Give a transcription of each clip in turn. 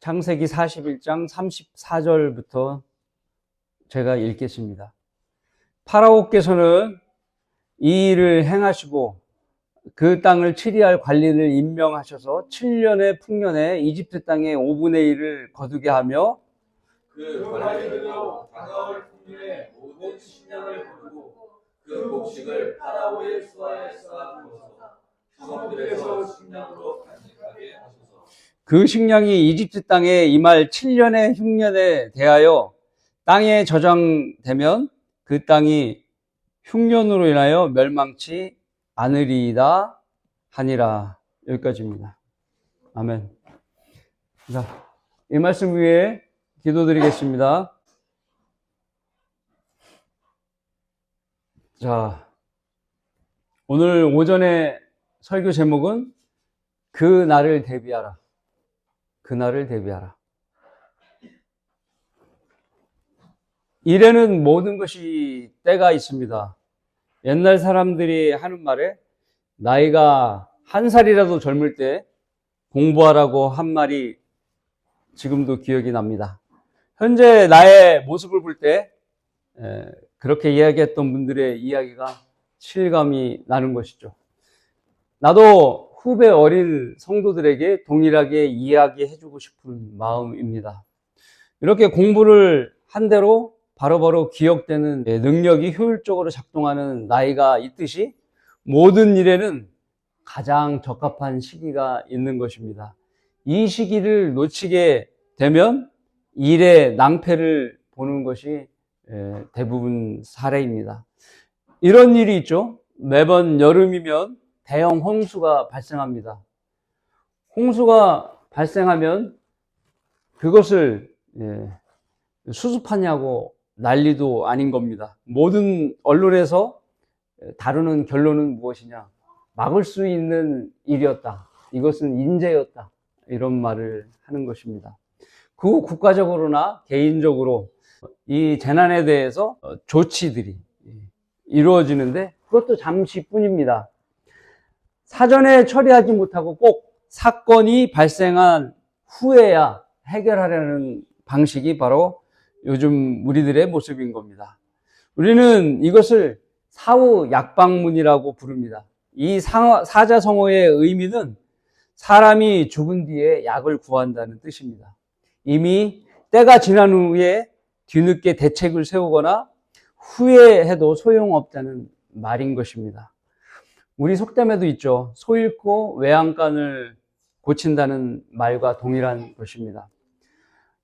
창세기 41장 34절부터 제가 읽겠습니다. 파라오께서는 이 일을 행하시고 그 땅을 치리할 관리를 임명하셔서 7년의 풍년에 이집트 땅의 5분의 1을 거두게 하며 그 관리들로 다가올 풍년에 모든 식량을 거두고 그 곡식을 파라오의 수하에 쌓아두어서 성들에서 식량으로 간직하게 하소서. 그 식량이 이집트 땅에 임할 7년의 흉년에 대하여 땅에 저장되면 그 땅이 흉년으로 인하여 멸망치 않으리이다 하니라. 여기까지입니다. 아멘. 자, 이 말씀 위에 기도드리겠습니다. 자, 오늘 오전에 설교 제목은 그 날을 대비하라. 그 날을 대비하라. 일에는 모든 것이 때가 있습니다. 옛날 사람들이 하는 말에 나이가 한 살이라도 젊을 때 공부하라고 한 말이 지금도 기억이 납니다. 현재 나의 모습을 볼 때 그렇게 이야기했던 분들의 이야기가 실감이 나는 것이죠. 나도 후배 어린 성도들에게 동일하게 이야기해주고 싶은 마음입니다. 이렇게 공부를 한 대로 바로바로 기억되는 능력이 효율적으로 작동하는 나이가 있듯이 모든 일에는 가장 적합한 시기가 있는 것입니다. 이 시기를 놓치게 되면 일의 낭패를 보는 것이 대부분 사례입니다. 이런 일이 있죠. 매번 여름이면 대형 홍수가 발생합니다. 홍수가 발생하면 그것을 수습하냐고 난리도 아닌 겁니다. 모든 언론에서 다루는 결론은 무엇이냐? 막을 수 있는 일이었다. 이것은 인재였다. 이런 말을 하는 것입니다. 그 국가적으로나 개인적으로 이 재난에 대해서 조치들이 이루어지는데 그것도 잠시뿐입니다. 사전에 처리하지 못하고 꼭 사건이 발생한 후에야 해결하려는 방식이 바로 요즘 우리들의 모습인 겁니다. 우리는 이것을 사후 약방문이라고 부릅니다. 이 사자성어의 의미는 사람이 죽은 뒤에 약을 구한다는 뜻입니다. 이미 때가 지난 후에 뒤늦게 대책을 세우거나 후회해도 소용없다는 말인 것입니다. 우리 속담에도 있죠. 소 잃고 외양간을 고친다는 말과 동일한 것입니다.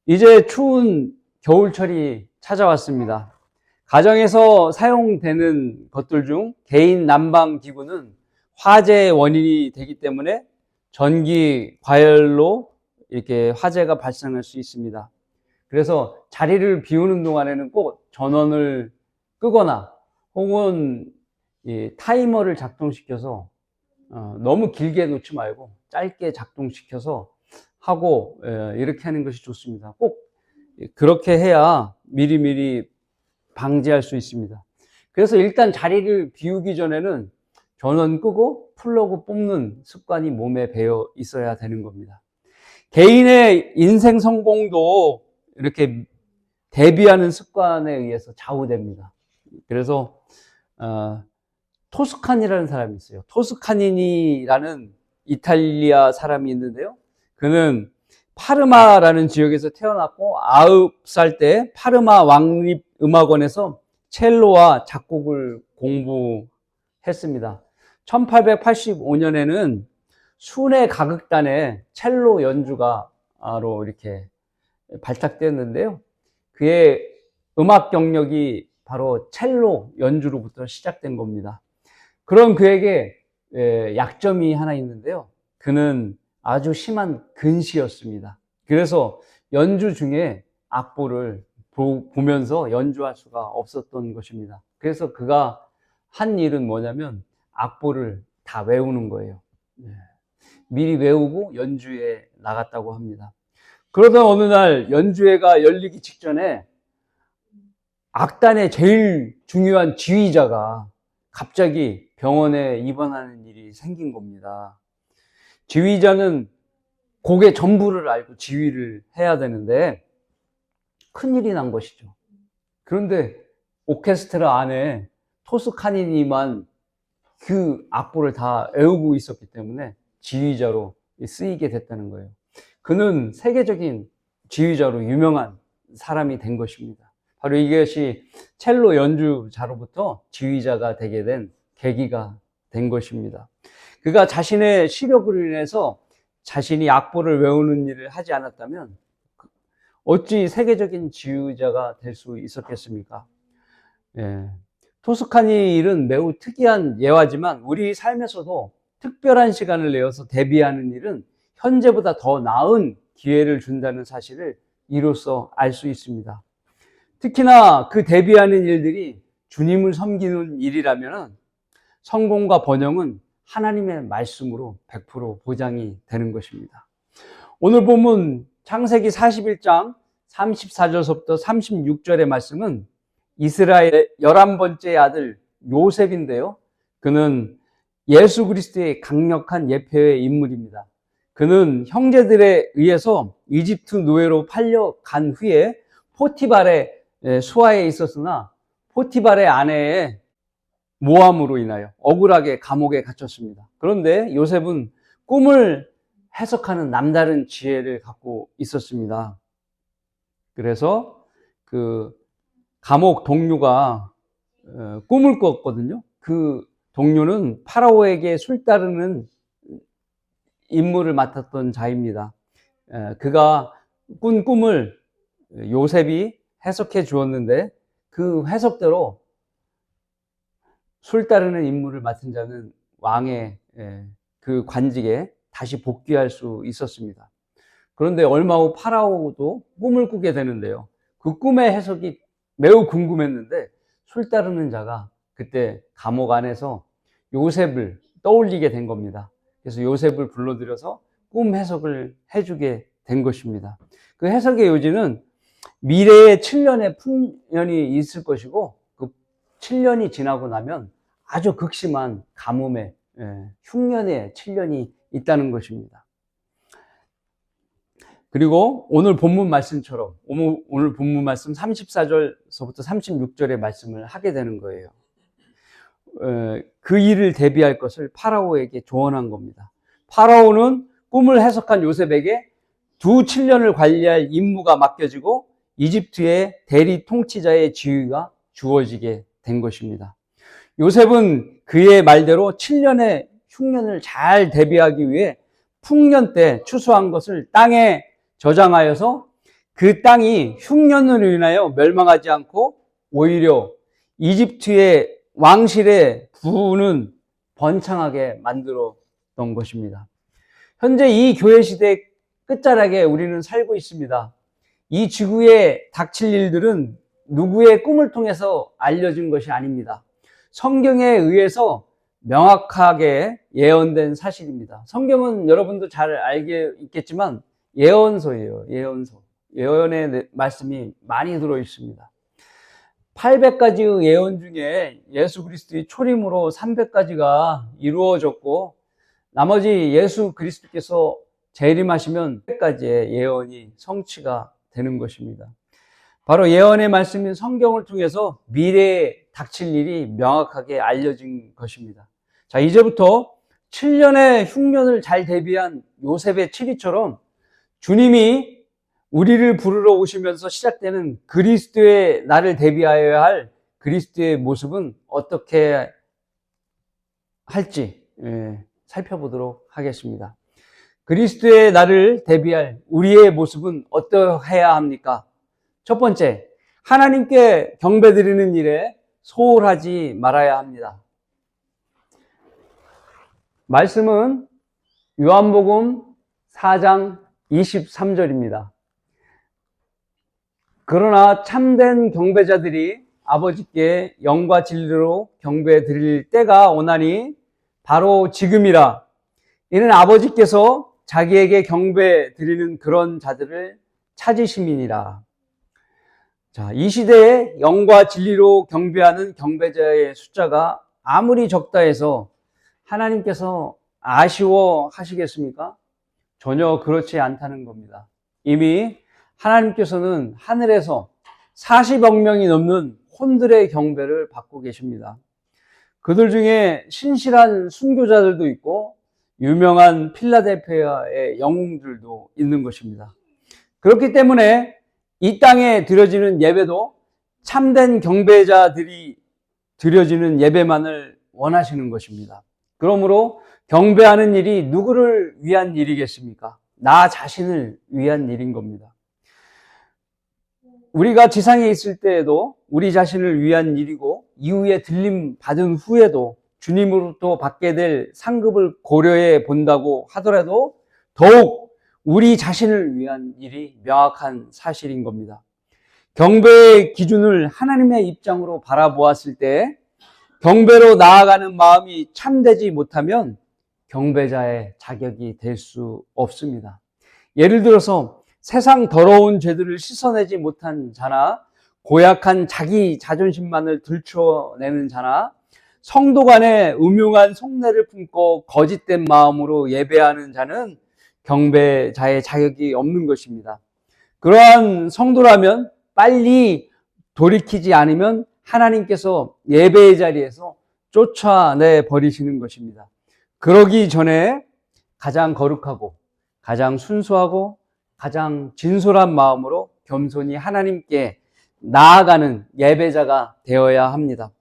이제 추운 겨울철이 찾아왔습니다. 가정에서 사용되는 것들 중 개인 난방 기구는 화재의 원인이 되기 때문에 전기 과열로 이렇게 화재가 발생할 수 있습니다. 그래서 자리를 비우는 동안에는 꼭 전원을 끄거나 혹은 타이머를 작동시켜서 너무 길게 놓지 말고 짧게 작동시켜서 하고 이렇게 하는 것이 좋습니다. 꼭 그렇게 해야 미리미리 방지할 수 있습니다. 그래서 일단 자리를 비우기 전에는 전원 끄고 플러그 뽑는 습관이 몸에 배어 있어야 되는 겁니다. 개인의 인생 성공도 이렇게 대비하는 습관에 의해서 좌우됩니다. 그래서 토스카니라는 사람이 있어요. 토스카니라는 이탈리아 사람이 있는데요. 그는 파르마라는 지역에서 태어났고 9살 때 파르마 왕립음악원에서 첼로와 작곡을 공부했습니다. 1885년에는 순회 가극단의 첼로 연주가로 이렇게 발탁되었는데요. 그의 음악 경력이 바로 첼로 연주로부터 시작된 겁니다. 그런 그에게 약점이 하나 있는데요. 그는 아주 심한 근시였습니다. 그래서 연주 중에 악보를 보면서 연주할 수가 없었던 것입니다. 그래서 그가 한 일은 뭐냐면 악보를 다 외우는 거예요. 미리 외우고 연주회 나갔다고 합니다. 그러던 어느 날 연주회가 열리기 직전에 악단의 제일 중요한 지휘자가 갑자기 병원에 입원하는 일이 생긴 겁니다. 지휘자는 곡의 전부를 알고 지휘를 해야 되는데 큰일이 난 것이죠. 그런데 오케스트라 안에 토스카니니만 그 악보를 다 외우고 있었기 때문에 지휘자로 쓰이게 됐다는 거예요. 그는 세계적인 지휘자로 유명한 사람이 된 것입니다. 바로 이것이 첼로 연주자로부터 지휘자가 되게 된 계기가 된 것입니다. 그가 자신의 시력으로 인해서 자신이 악보를 외우는 일을 하지 않았다면 어찌 세계적인 지휘자가 될 수 있었겠습니까? 예. 토스카니 일은 매우 특이한 예화지만 우리 삶에서도 특별한 시간을 내어서 대비하는 일은 현재보다 더 나은 기회를 준다는 사실을 이로써 알 수 있습니다. 특히나 그 대비하는 일들이 주님을 섬기는 일이라면 성공과 번영은 하나님의 말씀으로 100% 보장이 되는 것입니다. 오늘 본문 창세기 41장 34절부터 36절의 말씀은 이스라엘의 11번째 아들 요셉인데요. 그는 예수 그리스도의 강력한 예표의 인물입니다. 그는 형제들에 의해서 이집트 노예로 팔려간 후에 포티발의 수하에 있었으나 포티발의 아내의 모함으로 인하여 억울하게 감옥에 갇혔습니다. 그런데 요셉은 꿈을 해석하는 남다른 지혜를 갖고 있었습니다. 그래서 그 감옥 동료가 꿈을 꿨거든요. 그 동료는 파라오에게 술 따르는 임무를 맡았던 자입니다. 그가 꾼 꿈을 요셉이 해석해 주었는데 그 해석대로 술 따르는 임무를 맡은 자는 왕의 그 관직에 다시 복귀할 수 있었습니다. 그런데 얼마 후 파라오도 꿈을 꾸게 되는데요. 그 꿈의 해석이 매우 궁금했는데 술 따르는 자가 그때 감옥 안에서 요셉을 떠올리게 된 겁니다. 그래서 요셉을 불러들여서 꿈 해석을 해주게 된 것입니다. 그 해석의 요지는 미래에 7년의 풍년이 있을 것이고 그 7년이 지나고 나면 아주 극심한 가뭄의 흉년의 7년이 있다는 것입니다. 그리고 오늘 본문 말씀처럼 오늘 본문 말씀 34절서부터 36절의 말씀을 하게 되는 거예요. 그 일을 대비할 것을 파라오에게 조언한 겁니다. 파라오는 꿈을 해석한 요셉에게 두 7년을 관리할 임무가 맡겨지고 이집트의 대리 통치자의 지위가 주어지게 된 것입니다. 요셉은 그의 말대로 7년의 흉년을 잘 대비하기 위해 풍년 때 추수한 것을 땅에 저장하여서 그 땅이 흉년으로 인하여 멸망하지 않고 오히려 이집트의 왕실의 부는 번창하게 만들었던 것입니다. 현재 이 교회 시대 끝자락에 우리는 살고 있습니다. 이 지구에 닥칠 일들은 누구의 꿈을 통해서 알려진 것이 아닙니다. 성경에 의해서 명확하게 예언된 사실입니다. 성경은 여러분도 잘 알게 있겠지만 예언서예요. 예언서. 예언의 말씀이 많이 들어 있습니다. 800가지의 예언 중에 예수 그리스도의 초림으로 300가지가 이루어졌고 나머지 예수 그리스도께서 재림하시면 100가지의 예언이 성취가 되는 것입니다. 바로 예언의 말씀인 성경을 통해서 미래에 닥칠 일이 명확하게 알려진 것입니다. 자, 이제부터 7년의 흉년을 잘 대비한 요셉의 7위처럼 주님이 우리를 부르러 오시면서 시작되는 그리스도의 날을 대비하여야 할 그리스도의 모습은 어떻게 할지 살펴보도록 하겠습니다. 그리스도의 날을 대비할 우리의 모습은 어떠해야 합니까? 첫 번째, 하나님께 경배드리는 일에 소홀하지 말아야 합니다. 말씀은 요한복음 4장 23절입니다. 그러나 참된 경배자들이 아버지께 영과 진리로 경배 드릴 때가 오나니 바로 지금이라. 이는 아버지께서 자기에게 경배 드리는 그런 자들을 찾으심이니라. 자, 이 시대에 영과 진리로 경배하는 경배자의 숫자가 아무리 적다 해서 하나님께서 아쉬워하시겠습니까? 전혀 그렇지 않다는 겁니다. 이미 하나님께서는 하늘에서 40억 명이 넘는 혼들의 경배를 받고 계십니다. 그들 중에 신실한 순교자들도 있고 유명한 필라델피아의 영웅들도 있는 것입니다. 그렇기 때문에 이 땅에 드려지는 예배도 참된 경배자들이 드려지는 예배만을 원하시는 것입니다. 그러므로 경배하는 일이 누구를 위한 일이겠습니까? 나 자신을 위한 일인 겁니다. 우리가 지상에 있을 때에도 우리 자신을 위한 일이고 이후에 들림 받은 후에도 주님으로부터 받게 될 상급을 고려해 본다고 하더라도 더욱 우리 자신을 위한 일이 명확한 사실인 겁니다. 경배의 기준을 하나님의 입장으로 바라보았을 때 경배로 나아가는 마음이 참되지 못하면 경배자의 자격이 될 수 없습니다. 예를 들어서 세상 더러운 죄들을 씻어내지 못한 자나 고약한 자기 자존심만을 들춰내는 자나 성도 간에 음흉한 속내를 품고 거짓된 마음으로 예배하는 자는 경배자의 자격이 없는 것입니다. 그러한 성도라면 빨리 돌이키지 않으면 하나님께서 예배의 자리에서 쫓아내 버리시는 것입니다. 그러기 전에 가장 거룩하고 가장 순수하고 가장 진솔한 마음으로 겸손히 하나님께 나아가는 예배자가 되어야 합니다.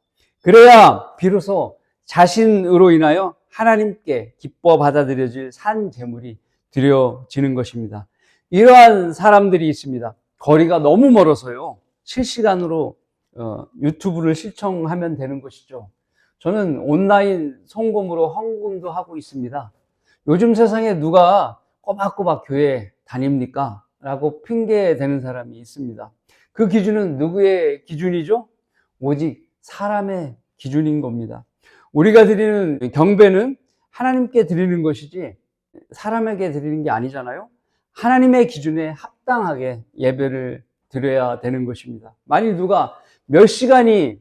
그래야 비로소 자신으로 인하여 하나님께 기뻐 받아들여질 산 제물이 드려지는 것입니다. 이러한 사람들이 있습니다. 거리가 너무 멀어서요. 실시간으로 유튜브를 시청하면 되는 것이죠. 저는 온라인 송금으로 헌금도 하고 있습니다. 요즘 세상에 누가 꼬박꼬박 교회 다닙니까? 라고 핑계대는 사람이 있습니다. 그 기준은 누구의 기준이죠? 오직 사람의 기준인 겁니다. 우리가 드리는 경배는 하나님께 드리는 것이지 사람에게 드리는 게 아니잖아요. 하나님의 기준에 합당하게 예배를 드려야 되는 것입니다. 만일 누가 몇 시간이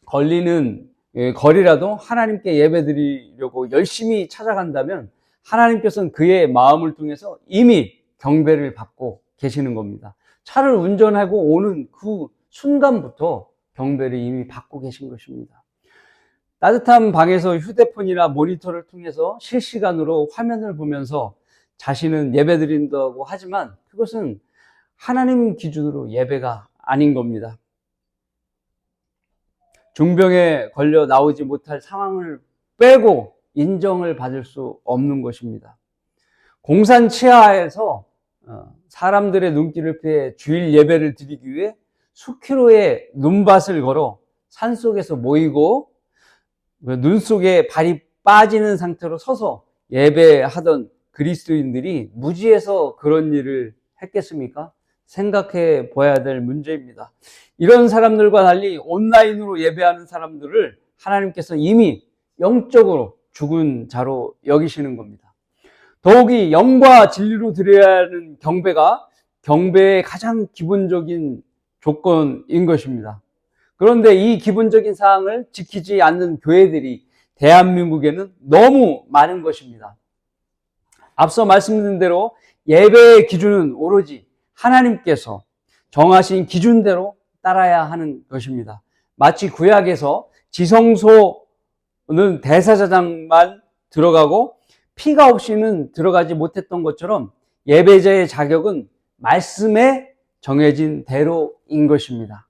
걸리는 거리라도 하나님께 예배 드리려고 열심히 찾아간다면 하나님께서는 그의 마음을 통해서 이미 경배를 받고 계시는 겁니다. 차를 운전하고 오는 그 순간부터 경배를 이미 받고 계신 것입니다. 따뜻한 방에서 휴대폰이나 모니터를 통해서 실시간으로 화면을 보면서 자신은 예배 드린다고 하지만 그것은 하나님 기준으로 예배가 아닌 겁니다. 중병에 걸려 나오지 못할 상황을 빼고 인정을 받을 수 없는 것입니다. 공산 치하에서 사람들의 눈길을 피해 주일 예배를 드리기 위해 수킬로의 눈밭을 걸어 산속에서 모이고 눈 속에 발이 빠지는 상태로 서서 예배하던 그리스도인들이 무지해서 그런 일을 했겠습니까? 생각해 봐야 될 문제입니다. 이런 사람들과 달리 온라인으로 예배하는 사람들을 하나님께서 이미 영적으로 죽은 자로 여기시는 겁니다. 더욱이 영과 진리로 드려야 하는 경배가 경배의 가장 기본적인 조건인 것입니다. 그런데 이 기본적인 사항을 지키지 않는 교회들이 대한민국에는 너무 많은 것입니다. 앞서 말씀드린 대로 예배의 기준은 오로지 하나님께서 정하신 기준대로 따라야 하는 것입니다. 마치 구약에서 지성소는 대사자장만 들어가고 피가 없이는 들어가지 못했던 것처럼 예배자의 자격은 말씀에 정해진 대로인 것입니다.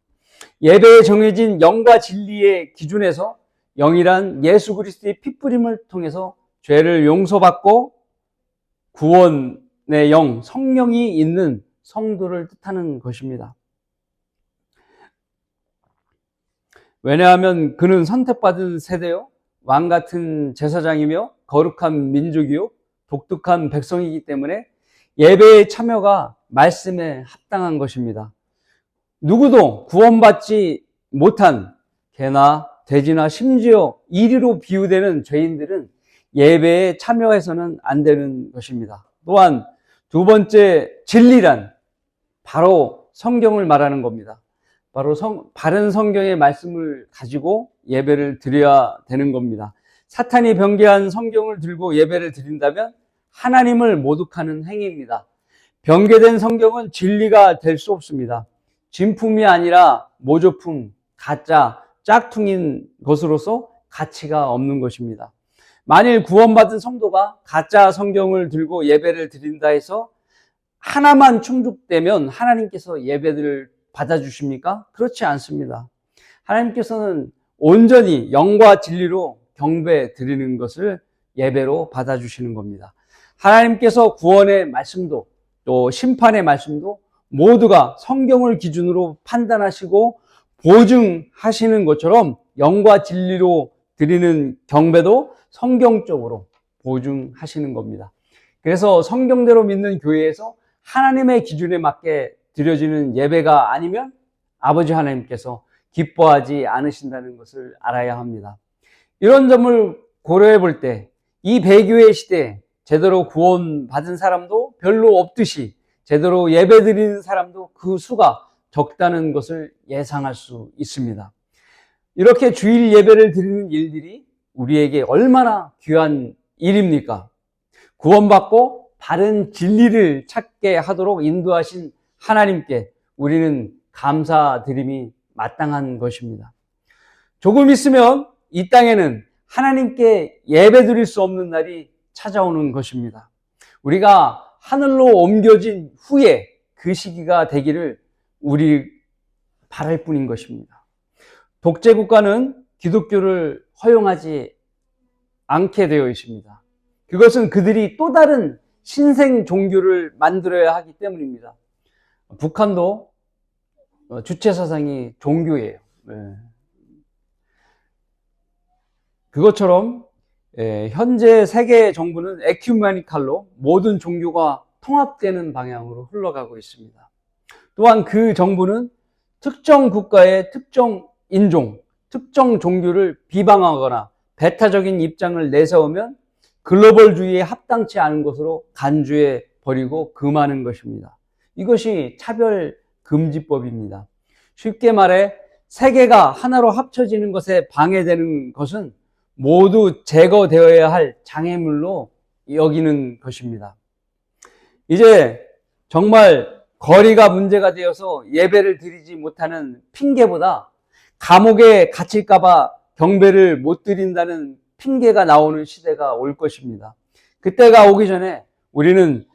예배에 정해진 영과 진리의 기준에서 영이란 예수 그리스도의 피뿌림을 통해서 죄를 용서받고 구원의 영, 성령이 있는 성도를 뜻하는 것입니다. 왜냐하면 그는 선택받은 세대요, 왕 같은 제사장이며 거룩한 민족이요, 독특한 백성이기 때문에 예배의 참여가 말씀에 합당한 것입니다. 누구도 구원받지 못한 개나 돼지나 심지어 이리로 비유되는 죄인들은 예배에 참여해서는 안 되는 것입니다. 또한 두 번째 진리란 바로 성경을 말하는 겁니다. 바로 바른 성경의 말씀을 가지고 예배를 드려야 되는 겁니다. 사탄이 변개한 성경을 들고 예배를 드린다면 하나님을 모독하는 행위입니다. 변개된 성경은 진리가 될 수 없습니다. 진품이 아니라 모조품, 가짜, 짝퉁인 것으로서 가치가 없는 것입니다. 만일 구원받은 성도가 가짜 성경을 들고 예배를 드린다 해서 하나만 충족되면 하나님께서 예배를 받아주십니까? 그렇지 않습니다. 하나님께서는 온전히 영과 진리로 경배 드리는 것을 예배로 받아주시는 겁니다. 하나님께서 구원의 말씀도 또 심판의 말씀도 모두가 성경을 기준으로 판단하시고 보증하시는 것처럼 영과 진리로 드리는 경배도 성경적으로 보증하시는 겁니다. 그래서 성경대로 믿는 교회에서 하나님의 기준에 맞게 드려지는 예배가 아니면 아버지 하나님께서 기뻐하지 않으신다는 것을 알아야 합니다. 이런 점을 고려해 볼 때 이 배교의 시대에 제대로 구원받은 사람도 별로 없듯이 제대로 예배 드리는 사람도 그 수가 적다는 것을 예상할 수 있습니다. 이렇게 주일 예배를 드리는 일들이 우리에게 얼마나 귀한 일입니까? 구원받고 바른 진리를 찾게 하도록 인도하신 하나님께 우리는 감사드림이 마땅한 것입니다. 조금 있으면 이 땅에는 하나님께 예배 드릴 수 없는 날이 찾아오는 것입니다. 우리가 하늘로 옮겨진 후에 그 시기가 되기를 우리 바랄 뿐인 것입니다. 독재 국가는 기독교를 허용하지 않게 되어 있습니다. 그것은 그들이 또 다른 신생 종교를 만들어야 하기 때문입니다. 북한도 주체 사상이 종교예요. 그것처럼 현재 세계 정부는 에큐메니칼로 모든 종교가 통합되는 방향으로 흘러가고 있습니다. 또한 그 정부는 특정 국가의 특정 인종, 특정 종교를 비방하거나 배타적인 입장을 내세우면 글로벌주의에 합당치 않은 것으로 간주해 버리고 금하는 것입니다. 이것이 차별금지법입니다. 쉽게 말해 세계가 하나로 합쳐지는 것에 방해되는 것은 모두 제거되어야 할 장애물로 여기는 것입니다. 이제 정말 거리가 문제가 되어서 예배를 드리지 못하는 핑계보다 감옥에 갇힐까봐 경배를 못 드린다는 핑계가 나오는 시대가 올 것입니다. 그때가 오기 전에 우리는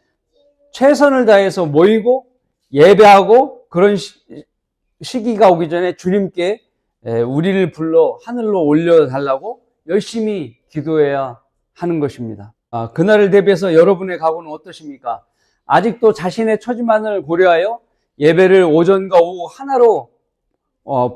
최선을 다해서 모이고 예배하고 그런 시기가 오기 전에 주님께 우리를 불러 하늘로 올려달라고 열심히 기도해야 하는 것입니다. 그날을 대비해서 여러분의 각오는 어떠십니까? 아직도 자신의 처지만을 고려하여 예배를 오전과 오후 하나로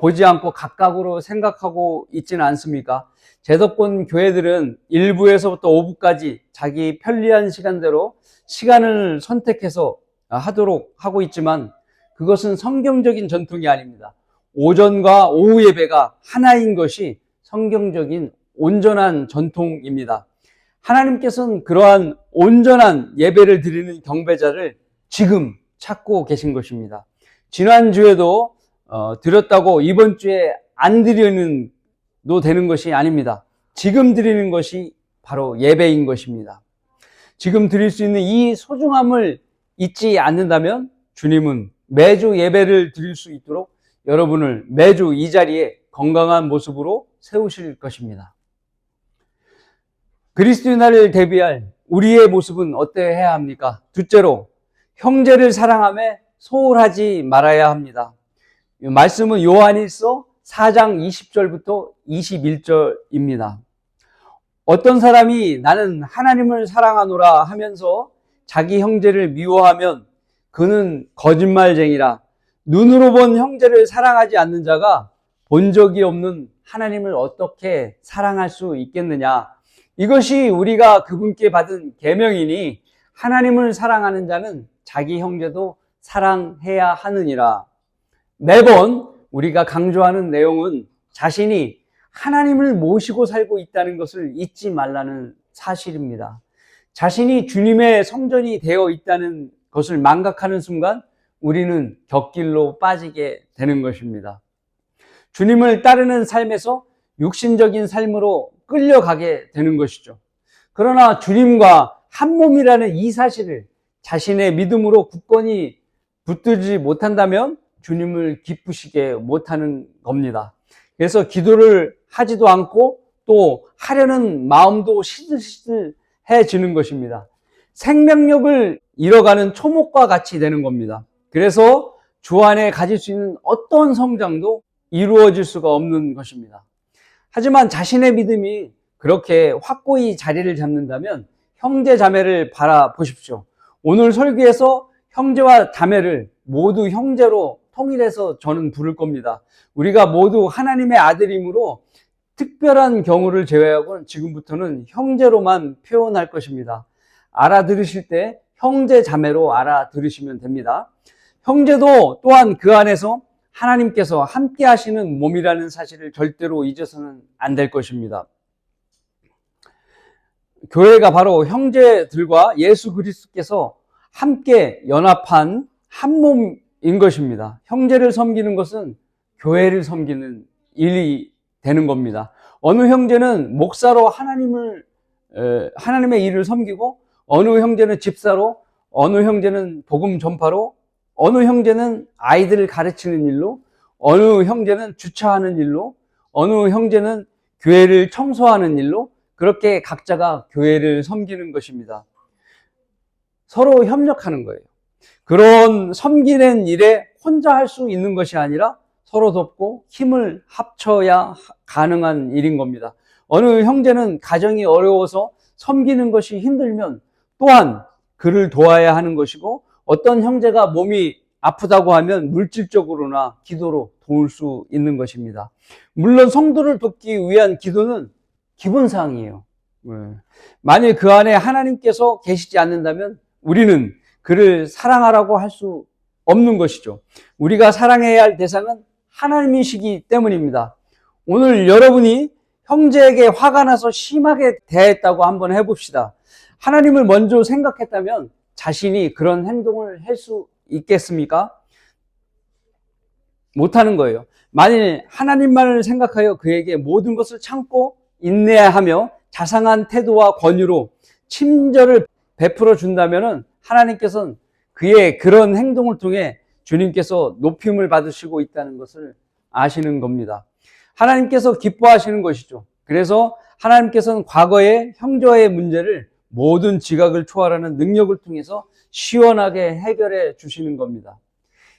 보지 않고 각각으로 생각하고 있지는 않습니까? 제도권 교회들은 1부에서부터 5부까지 자기 편리한 시간대로 시간을 선택해서 하도록 하고 있지만 그것은 성경적인 전통이 아닙니다. 오전과 오후 예배가 하나인 것이 성경적인 온전한 전통입니다. 하나님께서는 그러한 온전한 예배를 드리는 경배자를 지금 찾고 계신 것입니다. 지난주에도 드렸다고 이번 주에 안 드리는 도 되는 것이 아닙니다. 지금 드리는 것이 바로 예배인 것입니다. 지금 드릴 수 있는 이 소중함을 잊지 않는다면 주님은 매주 예배를 드릴 수 있도록 여러분을 매주 이 자리에 건강한 모습으로 세우실 것입니다. 그리스도의 날을 대비할 우리의 모습은 어때야 합니까? 둘째로 형제를 사랑하며 소홀하지 말아야 합니다. 이 말씀은 요한일서 4장 20절부터 21절입니다. 어떤 사람이 나는 하나님을 사랑하노라 하면서 자기 형제를 미워하면 그는 거짓말쟁이라. 눈으로 본 형제를 사랑하지 않는 자가 본 적이 없는 하나님을 어떻게 사랑할 수 있겠느냐. 이것이 우리가 그분께 받은 계명이니 하나님을 사랑하는 자는 자기 형제도 사랑해야 하느니라. 매번 우리가 강조하는 내용은 자신이 하나님을 모시고 살고 있다는 것을 잊지 말라는 사실입니다. 자신이 주님의 성전이 되어 있다는 것을 망각하는 순간 우리는 곁길로 빠지게 되는 것입니다. 주님을 따르는 삶에서 육신적인 삶으로 끌려가게 되는 것이죠. 그러나 주님과 한 몸이라는 이 사실을 자신의 믿음으로 굳건히 붙들지 못한다면 주님을 기쁘시게 못하는 겁니다. 그래서 기도를 하지도 않고 또 하려는 마음도 시들시들해지는 것입니다. 생명력을 잃어가는 초목과 같이 되는 겁니다. 그래서 주 안에 가질 수 있는 어떤 성장도 이루어질 수가 없는 것입니다. 하지만 자신의 믿음이 그렇게 확고히 자리를 잡는다면 형제 자매를 바라보십시오. 오늘 설교에서 형제와 자매를 모두 형제로 통일해서 저는 부를 겁니다. 우리가 모두 하나님의 아들이므로 특별한 경우를 제외하고는 지금부터는 형제로만 표현할 것입니다. 알아들으실 때 형제 자매로 알아들으시면 됩니다. 형제도 또한 그 안에서 하나님께서 함께 하시는 몸이라는 사실을 절대로 잊어서는 안 될 것입니다. 교회가 바로 형제들과 예수 그리스도께서 함께 연합한 한 몸인 것입니다. 형제를 섬기는 것은 교회를 섬기는 일이 되는 겁니다. 어느 형제는 목사로 하나님의 일을 섬기고, 어느 형제는 집사로, 어느 형제는 복음 전파로, 어느 형제는 아이들을 가르치는 일로, 어느 형제는 주차하는 일로, 어느 형제는 교회를 청소하는 일로, 그렇게 각자가 교회를 섬기는 것입니다. 서로 협력하는 거예요. 그런 섬기는 일에 혼자 할 수 있는 것이 아니라 서로 돕고 힘을 합쳐야 가능한 일인 겁니다. 어느 형제는 가정이 어려워서 섬기는 것이 힘들면 또한 그를 도와야 하는 것이고, 어떤 형제가 몸이 아프다고 하면 물질적으로나 기도로 도울 수 있는 것입니다. 물론 성도를 돕기 위한 기도는 기본사항이에요. 만일 그 안에 하나님께서 계시지 않는다면 우리는 그를 사랑하라고 할 수 없는 것이죠. 우리가 사랑해야 할 대상은 하나님이시기 때문입니다. 오늘 여러분이 형제에게 화가 나서 심하게 대했다고 한번 해봅시다. 하나님을 먼저 생각했다면 자신이 그런 행동을 할 수 있겠습니까? 못하는 거예요. 만일 하나님만을 생각하여 그에게 모든 것을 참고 인내하며 자상한 태도와 권유로 친절을 베풀어 준다면 하나님께서는 그의 그런 행동을 통해 주님께서 높임을 받으시고 있다는 것을 아시는 겁니다. 하나님께서 기뻐하시는 것이죠. 그래서 하나님께서는 과거의 형제와의 문제를 모든 지각을 초월하는 능력을 통해서 시원하게 해결해 주시는 겁니다.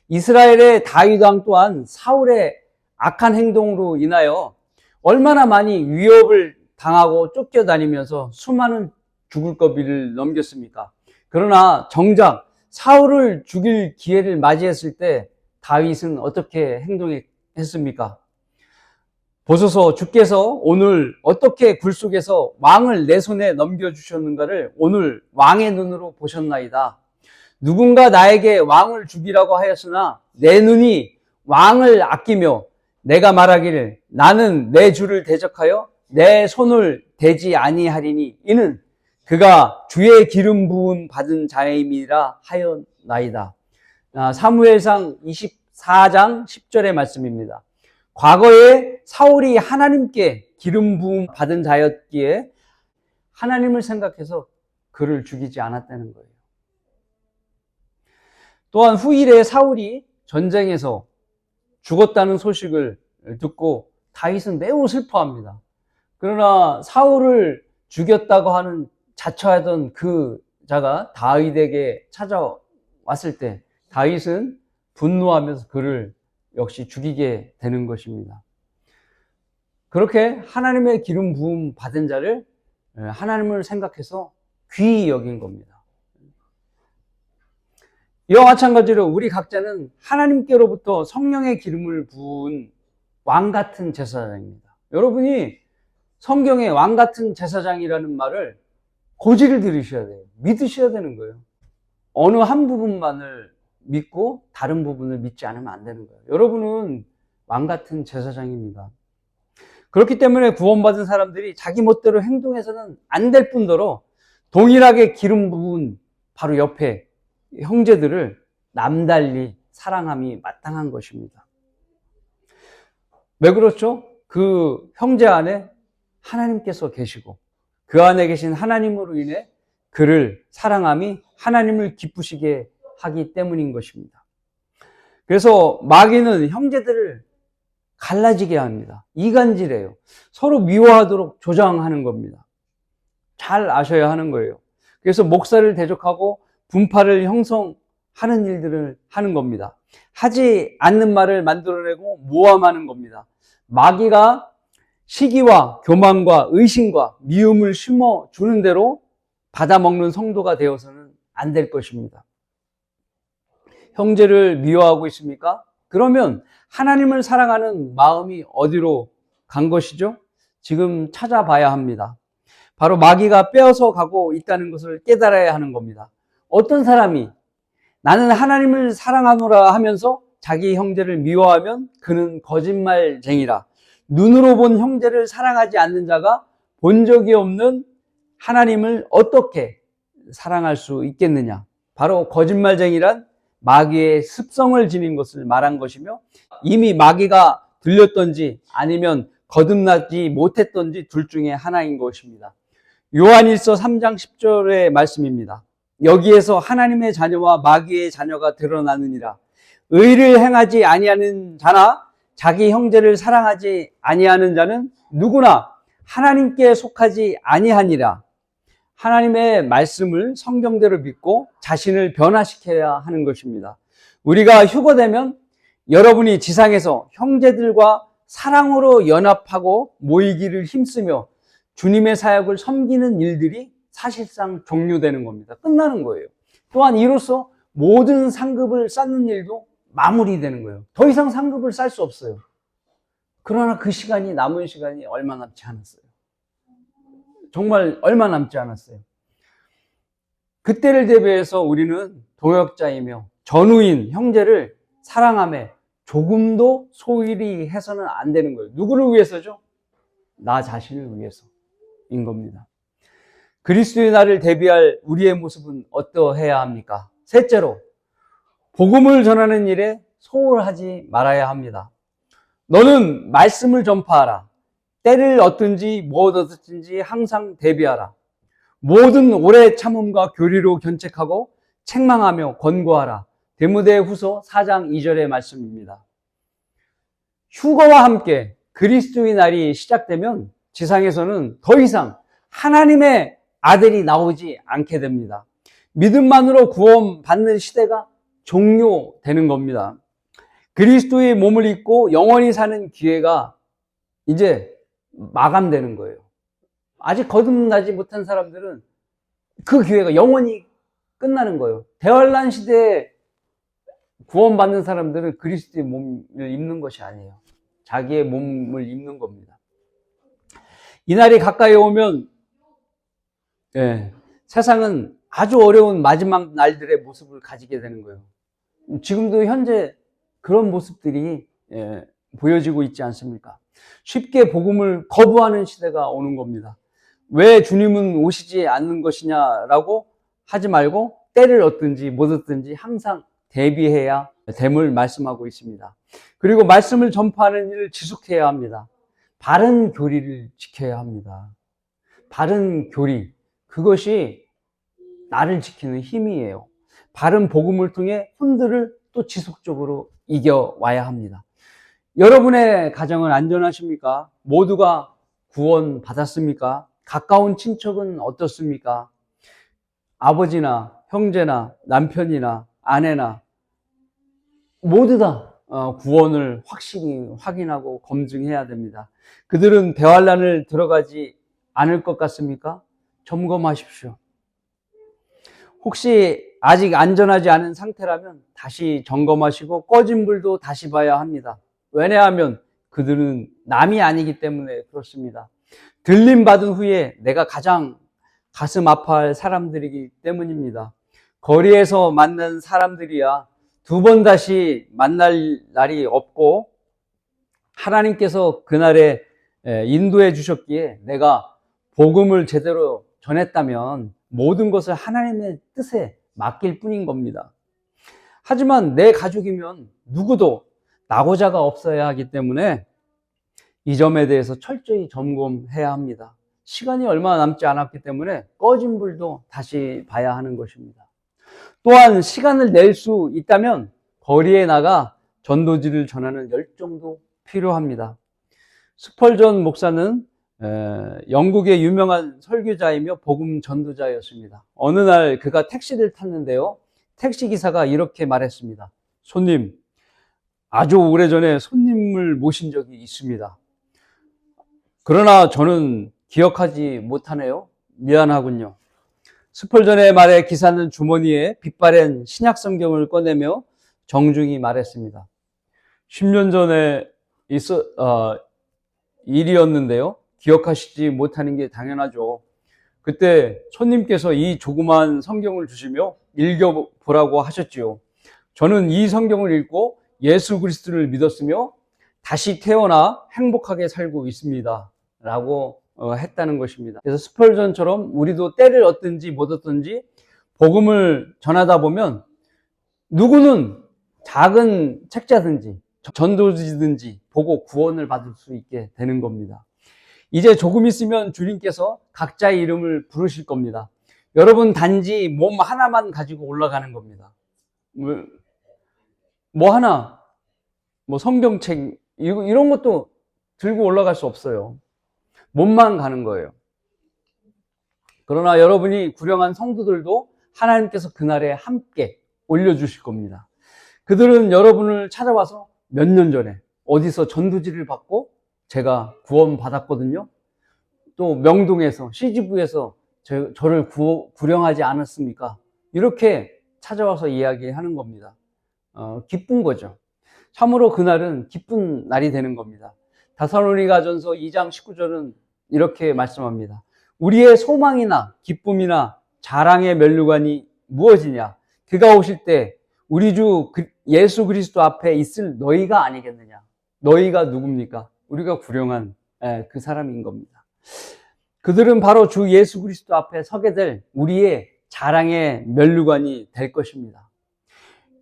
이스라엘의 다윗 왕 또한 사울의 악한 행동으로 인하여 얼마나 많이 위협을 당하고 쫓겨다니면서 수많은 죽을 거비를 넘겼습니까? 그러나 정작 사울을 죽일 기회를 맞이했을 때 다윗은 어떻게 행동했습니까? 보소서, 주께서 오늘 어떻게 굴속에서 왕을 내 손에 넘겨주셨는가를 오늘 왕의 눈으로 보셨나이다. 누군가 나에게 왕을 죽이라고 하였으나 내 눈이 왕을 아끼며 내가 말하기를 나는 내 주를 대적하여 내 손을 대지 아니하리니 이는 그가 주의 기름 부음 받은 자임이라 하였나이다. 사무엘상 24장 10절의 말씀입니다. 과거에 사울이 하나님께 기름 부음 받은 자였기에 하나님을 생각해서 그를 죽이지 않았다는 거예요. 또한 후일에 사울이 전쟁에서 죽었다는 소식을 듣고 다윗은 매우 슬퍼합니다. 그러나 사울을 죽였다고 하는 자처하던 그 자가 다윗에게 찾아왔을 때 다윗은 분노하면서 그를 역시 죽이게 되는 것입니다. 그렇게 하나님의 기름 부음 받은 자를 하나님을 생각해서 귀히 여긴 겁니다. 이와 마찬가지로 우리 각자는 하나님께로부터 성령의 기름을 부은 왕 같은 제사장입니다. 여러분이 성경에 왕 같은 제사장이라는 말을 고지를 들으셔야 돼요. 믿으셔야 되는 거예요. 어느 한 부분만을 믿고 다른 부분을 믿지 않으면 안 되는 거예요. 여러분은 왕 같은 제사장입니다. 그렇기 때문에 구원받은 사람들이 자기 멋대로 행동해서는 안 될 뿐더러 동일하게 기름 부은 바로 옆에 형제들을 남달리 사랑함이 마땅한 것입니다. 왜 그렇죠? 그 형제 안에 하나님께서 계시고 그 안에 계신 하나님으로 인해 그를 사랑함이 하나님을 기쁘시게 하기 때문인 것입니다. 그래서 마귀는 형제들을 갈라지게 합니다. 이간질해요. 서로 미워하도록 조장하는 겁니다. 잘 아셔야 하는 거예요. 그래서 목사를 대적하고 분파를 형성하는 일들을 하는 겁니다. 하지 않는 말을 만들어내고 모함하는 겁니다. 마귀가 시기와 교만과 의심과 미움을 심어주는 대로 받아먹는 성도가 되어서는 안 될 것입니다. 형제를 미워하고 있습니까? 그러면 하나님을 사랑하는 마음이 어디로 간 것이죠? 지금 찾아봐야 합니다. 바로 마귀가 빼앗아 가고 있다는 것을 깨달아야 하는 겁니다. 어떤 사람이 나는 하나님을 사랑하노라 하면서 자기 형제를 미워하면 그는 거짓말쟁이라. 눈으로 본 형제를 사랑하지 않는 자가 본 적이 없는 하나님을 어떻게 사랑할 수 있겠느냐. 바로 거짓말쟁이란 마귀의 습성을 지닌 것을 말한 것이며 이미 마귀가 들렸던지 아니면 거듭나지 못했던지 둘 중에 하나인 것입니다. 요한일서 3장 10절의 말씀입니다. 여기에서 하나님의 자녀와 마귀의 자녀가 드러나느니라. 의를 행하지 아니하는 자나 자기 형제를 사랑하지 아니하는 자는 누구나 하나님께 속하지 아니하니라. 하나님의 말씀을 성경대로 믿고 자신을 변화시켜야 하는 것입니다. 우리가 휴거되면 여러분이 지상에서 형제들과 사랑으로 연합하고 모이기를 힘쓰며 주님의 사역을 섬기는 일들이 사실상 종료되는 겁니다. 끝나는 거예요. 또한 이로써 모든 상급을 쌓는 일도 마무리되는 거예요. 더 이상 상급을 쌓을 수 없어요. 그러나 그 시간이, 남은 시간이 얼마 남지 않았어요. 정말 얼마 남지 않았어요. 그때를 대비해서 우리는 도역자이며 전우인 형제를 사랑함에 조금도 소홀히 해서는 안 되는 거예요. 누구를 위해서죠? 나 자신을 위해서인 겁니다. 그리스도의 날을 대비할 우리의 모습은 어떠해야 합니까? 셋째로, 복음을 전하는 일에 소홀하지 말아야 합니다. 너는 말씀을 전파하라. 때를 얻든지 무엇 얻든지 항상 대비하라. 모든 오래 참음과 교리로 견책하고 책망하며 권고하라. 디모데후서 4장 2절의 말씀입니다. 휴거와 함께 그리스도의 날이 시작되면 지상에서는 더 이상 하나님의 아들이 나오지 않게 됩니다. 믿음만으로 구원받는 시대가 종료되는 겁니다. 그리스도의 몸을 입고 영원히 사는 기회가 이제 마감되는 거예요. 아직 거듭나지 못한 사람들은 그 기회가 영원히 끝나는 거예요. 대환란 시대에 구원받는 사람들은 그리스도의 몸을 입는 것이 아니에요. 자기의 몸을 입는 겁니다. 이 날이 가까이 오면 세상은 아주 어려운 마지막 날들의 모습을 가지게 되는 거예요. 지금도 현재 그런 모습들이 보여지고 있지 않습니까? 쉽게 복음을 거부하는 시대가 오는 겁니다. 왜 주님은 오시지 않는 것이냐라고 하지 말고 때를 얻든지 못 얻든지 항상 대비해야 됨을 말씀하고 있습니다. 그리고 말씀을 전파하는 일을 지속해야 합니다. 바른 교리를 지켜야 합니다. 바른 교리, 그것이 나를 지키는 힘이에요. 바른 복음을 통해 혼들을 또 지속적으로 이겨와야 합니다. 여러분의 가정은 안전하십니까? 모두가 구원 받았습니까? 가까운 친척은 어떻습니까? 아버지나 형제나 남편이나 아내나 모두 다 구원을 확실히 확인하고 검증해야 됩니다. 그들은 대환란을 들어가지 않을 것 같습니까? 점검하십시오. 혹시 아직 안전하지 않은 상태라면 다시 점검하시고 꺼진 불도 다시 봐야 합니다. 왜냐하면 그들은 남이 아니기 때문에 그렇습니다. 들림받은 후에 내가 가장 가슴 아파할 사람들이기 때문입니다. 거리에서 만난 사람들이야 두 번 다시 만날 날이 없고 하나님께서 그날에 인도해 주셨기에 내가 복음을 제대로 전했다면 모든 것을 하나님의 뜻에 맡길 뿐인 겁니다. 하지만 내 가족이면 누구도 낙오자가 없어야 하기 때문에 이 점에 대해서 철저히 점검해야 합니다. 시간이 얼마 남지 않았기 때문에 꺼진 불도 다시 봐야 하는 것입니다. 또한 시간을 낼 수 있다면 거리에 나가 전도지를 전하는 열정도 필요합니다. 스펄전 목사는 영국의 유명한 설교자이며 복음 전도자였습니다. 어느 날 그가 택시를 탔는데요. 택시기사가 이렇게 말했습니다. 손님, 아주 오래전에 손님을 모신 적이 있습니다. 그러나 저는 기억하지 못하네요. 미안하군요. 스펄전의 말에 기사는 주머니에 빛바랜 신약 성경을 꺼내며 정중히 말했습니다. 10년 전에 일이었는데요. 기억하시지 못하는 게 당연하죠. 그때 손님께서 이 조그만 성경을 주시며 읽어보라고 하셨지요. 저는 이 성경을 읽고 예수 그리스도를 믿었으며 다시 태어나 행복하게 살고 있습니다. 라고 했다는 것입니다. 그래서 스펄전처럼 우리도 때를 얻든지 못 얻든지 복음을 전하다 보면 누구는 작은 책자든지 전도지든지 보고 구원을 받을 수 있게 되는 겁니다. 이제 조금 있으면 주님께서 각자의 이름을 부르실 겁니다. 여러분 단지 몸 하나만 가지고 올라가는 겁니다. 성경책 이런 것도 들고 올라갈 수 없어요. 몸만 가는 거예요. 그러나 여러분이 구령한 성도들도 하나님께서 그날에 함께 올려주실 겁니다. 그들은 여러분을 찾아와서 몇 년 전에 어디서 전도지를 받고 제가 구원 받았거든요. 또 명동에서 CGV에서 저를 구령하지 않았습니까? 이렇게 찾아와서 이야기하는 겁니다. 기쁜 거죠. 참으로 그날은 기쁜 날이 되는 겁니다. 데살로니가전서 2장 19절은 이렇게 말씀합니다. 우리의 소망이나 기쁨이나 자랑의 면류관이 무엇이냐? 그가 오실 때 우리 주 예수 그리스도 앞에 있을 너희가 아니겠느냐? 너희가 누굽니까? 우리가 구령한 그 사람인 겁니다. 그들은 바로 주 예수 그리스도 앞에 서게 될 우리의 자랑의 면류관이 될 것입니다.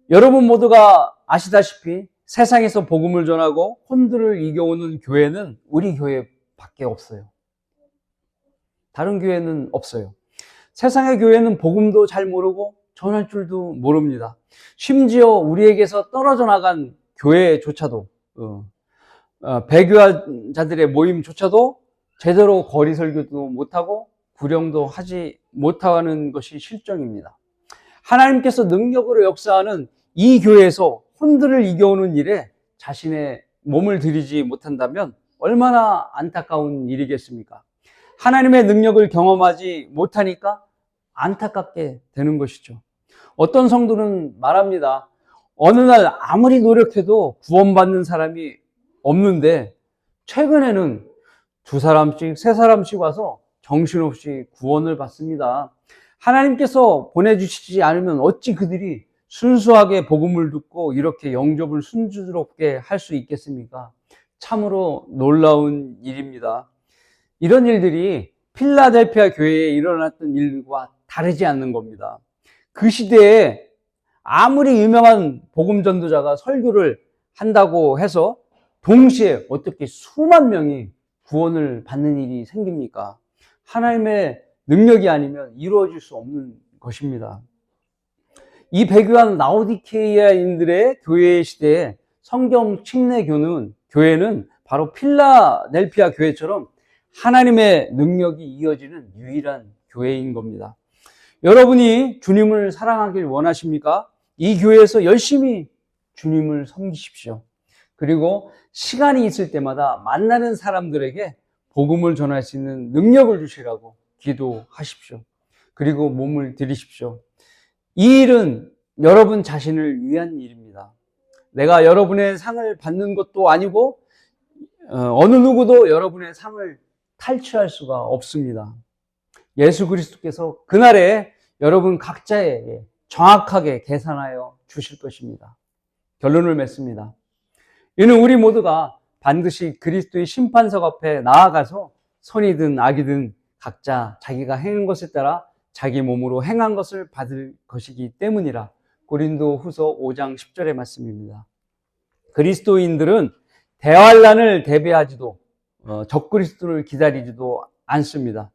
여러분 모두가 아시다시피 세상에서 복음을 전하고 혼들을 이겨오는 교회는 우리 교회밖에 없어요. 다른 교회는 없어요. 세상의 교회는 복음도 잘 모르고 전할 줄도 모릅니다. 심지어 우리에게서 떨어져 나간 교회조차도 배교자들의 모임조차도 제대로 거리 설교도 못하고 구령도 하지 못하는 것이 실정입니다. 하나님께서 능력으로 역사하는 이 교회에서 혼들을 이겨오는 일에 자신의 몸을 들이지 못한다면 얼마나 안타까운 일이겠습니까? 하나님의 능력을 경험하지 못하니까 안타깝게 되는 것이죠. 어떤 성도는 말합니다. 어느 날 아무리 노력해도 구원받는 사람이 없는데 최근에는 2사람씩 3사람씩 와서 정신없이 구원을 받습니다. 하나님께서 보내주시지 않으면 어찌 그들이 순수하게 복음을 듣고 이렇게 영접을 순조롭게 할 수 있겠습니까? 참으로 놀라운 일입니다. 이런 일들이 필라델피아 교회에 일어났던 일과 다르지 않는 겁니다. 그 시대에 아무리 유명한 복음 전도자가 설교를 한다고 해서 동시에 어떻게 수만 명이 구원을 받는 일이 생깁니까? 하나님의 능력이 아니면 이루어질 수 없는 것입니다. 이 배교한 라오디케이아인들의 교회 시대에 성경 침례 교회는 바로 필라델피아 교회처럼 하나님의 능력이 이어지는 유일한 교회인 겁니다. 여러분이 주님을 사랑하길 원하십니까? 이 교회에서 열심히 주님을 섬기십시오. 그리고 시간이 있을 때마다 만나는 사람들에게 복음을 전할 수 있는 능력을 주시라고 기도하십시오. 그리고 몸을 들이십시오. 이 일은 여러분 자신을 위한 일입니다. 내가 여러분의 상을 받는 것도 아니고 어느 누구도 여러분의 상을 탈취할 수가 없습니다. 예수 그리스도께서 그날에 여러분 각자에게 정확하게 계산하여 주실 것입니다. 결론을 맺습니다. 이는 우리 모두가 반드시 그리스도의 심판석 앞에 나아가서 선이든 악이든 각자 자기가 행한 것에 따라 자기 몸으로 행한 것을 받을 것이기 때문이라. 고린도 후서 5장 10절의 말씀입니다. 그리스도인들은 대환란을 대비하지도 적그리스도를 기다리지도 않습니다.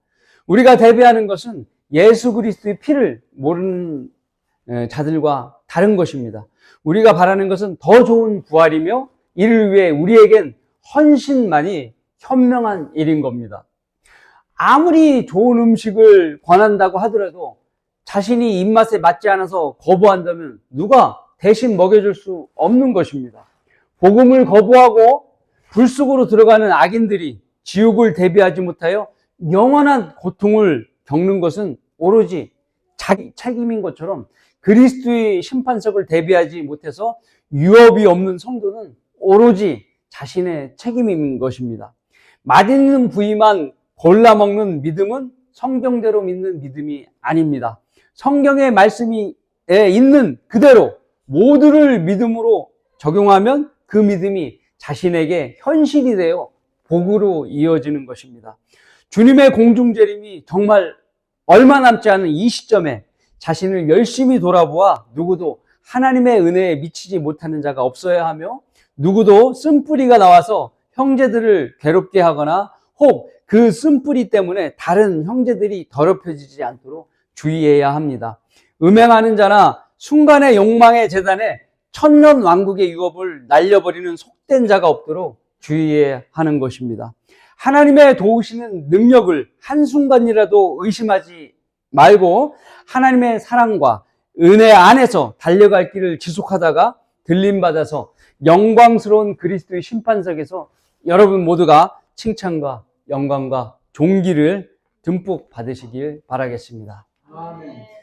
우리가 대비하는 것은 예수 그리스도의 피를 모르는 자들과 다른 것입니다. 우리가 바라는 것은 더 좋은 부활이며 이를 위해 우리에겐 헌신만이 현명한 일인 겁니다. 아무리 좋은 음식을 권한다고 하더라도 자신이 입맛에 맞지 않아서 거부한다면 누가 대신 먹여줄 수 없는 것입니다. 복음을 거부하고 불 속으로 들어가는 악인들이 지옥을 대비하지 못하여 영원한 고통을 겪는 것은 오로지 자기 책임인 것처럼 그리스도의 심판석을 대비하지 못해서 유업이 없는 성도는 오로지 자신의 책임인 것입니다. 맛있는 부위만 골라 먹는 믿음은 성경대로 믿는 믿음이 아닙니다. 성경의 말씀이 있는 그대로 모두를 믿음으로 적용하면 그 믿음이 자신에게 현실이 되어 복으로 이어지는 것입니다. 주님의 공중재림이 정말 얼마 남지 않은 이 시점에 자신을 열심히 돌아보아 누구도 하나님의 은혜에 미치지 못하는 자가 없어야 하며 누구도 쓴뿌리가 나와서 형제들을 괴롭게 하거나 혹 그 쓴뿌리 때문에 다른 형제들이 더럽혀지지 않도록 주의해야 합니다. 음행하는 자나 순간의 욕망의 재단에 천년 왕국의 유업을 날려버리는 속된 자가 없도록 주의해야 하는 것입니다. 하나님의 도우시는 능력을 한순간이라도 의심하지 말고 하나님의 사랑과 은혜 안에서 달려갈 길을 지속하다가 들림받아서 영광스러운 그리스도의 심판석에서 여러분 모두가 칭찬과 영광과 존귀를 듬뿍 받으시길 바라겠습니다. 아멘.